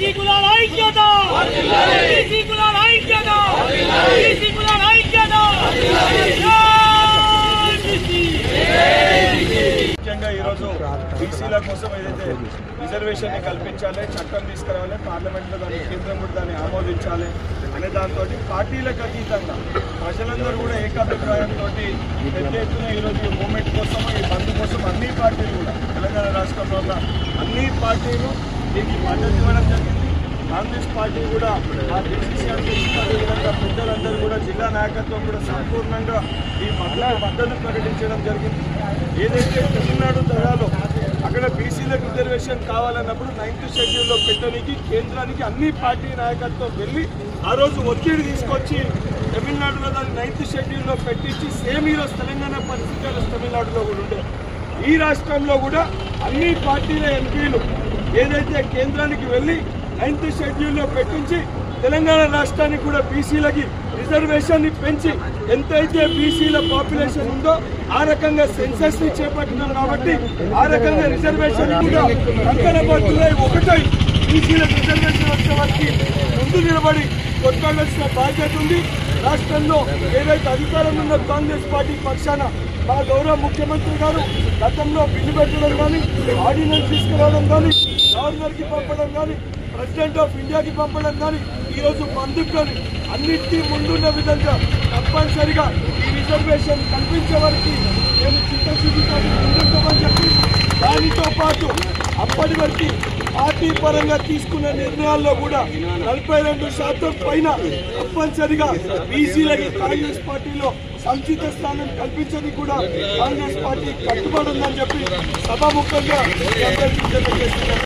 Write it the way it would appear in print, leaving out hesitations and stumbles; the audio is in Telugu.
బీసీ కులాల ఐక్యత బీసీ కులాల ఐక్యత బీసీ కులాల ఐక్యత ముఖ్యంగా ఈరోజు బీసీల కోసం ఏదైతే రిజర్వేషన్ ని కల్పించాలి, చట్టం తీసుకురావాలి, పార్లమెంట్లో దాన్ని కేంద్రం కూడా దాన్ని ఆమోదించాలి అనే దాంతో పార్టీలకు అతీతంగా ప్రజలందరూ కూడా ఏకాభిప్రాయంతో పెద్ద ఎత్తున ఈరోజు ఈ మూమెంట్ కోసం, ఈ బంద్ కోసం అన్ని పార్టీలు కూడా తెలంగాణ రాష్ట్రంలో ఉన్న అన్ని పార్టీలు దీనికి మద్దతు ఇవ్వడం జరిగింది. కాంగ్రెస్ పార్టీ కూడా ఆ బీసీసీ అధ్యక్షులు పెద్దలందరూ కూడా జిల్లా నాయకత్వం కూడా సంపూర్ణంగా ఈ మద్దతు ప్రకటించడం జరిగింది. ఏదైతే తమిళనాడు తరహాలో అక్కడ బీసీలకు రిజర్వేషన్ కావాలన్నప్పుడు 9th షెడ్యూల్లో పెట్టడానికి కేంద్రానికి అన్ని పార్టీ నాయకత్వం వెళ్ళి ఆ రోజు ఒత్తిడి తీసుకొచ్చి తమిళనాడులో దాన్ని 9th షెడ్యూల్లో పెట్టించి సేమ్ ఈరోజు తెలంగాణ పరిస్థితులు తమిళనాడులో కూడా ఉండే. ఈ రాష్ట్రంలో కూడా అన్ని పార్టీల ఎంపీలు ఏదైతే కేంద్రానికి వెళ్ళి 9th షెడ్యూల్లో పెట్టించి తెలంగాణ రాష్ట్రానికి కూడా బీసీలకి రిజర్వేషన్ ని పెంచి ఎంతైతే బీసీల పాపులేషన్ ఉందో ఆ రకంగా సెన్సస్ ని చేపట్టినాం కాబట్టి ఆ రకంగా రిజర్వేషన్ కూడా కంకణబద్దులై ఒకటై బీసీలకు రిజర్వేషన్ వచ్చే వారికి ముందు నిలబడి కొట్లాడాల్సిన బాధ్యత ఉంది. రాష్ట్రంలో ఏదైతే అధికారంలో ఉన్న కాంగ్రెస్ పార్టీ పక్షాన మా గౌరవ ముఖ్యమంత్రి గారు గతంలో బిల్లు పెట్టడం కానీ, ఆర్డినెన్స్ తీసుకురావడం కానీ, గవర్నర్కి పంపడం కానీ, ప్రెసిడెంట్ ఆఫ్ ఇండియాకి పంపడం కానీ, ఈరోజు బంధుకొని అన్నింటి ముందున్న విధంగా తప్పనిసరిగా ఈ రిజర్వేషన్ కల్పించే వారికి మేము చిత్తశుద్ధితో ముందుంటామని చెప్పి దానితో పాటు అప్పటి వరకు పార్టీ పరంగా తీసుకున్న నిర్ణయాల్లో కూడా 42% పైన తప్పనిసరిగా బీసీలకి కాంగ్రెస్ పార్టీలో సంచిత స్థానం కల్పించని కూడా కాంగ్రెస్ పార్టీ కట్టుబడి ఉందని చెప్పి సభాముఖంగా చేస్తున్నారు.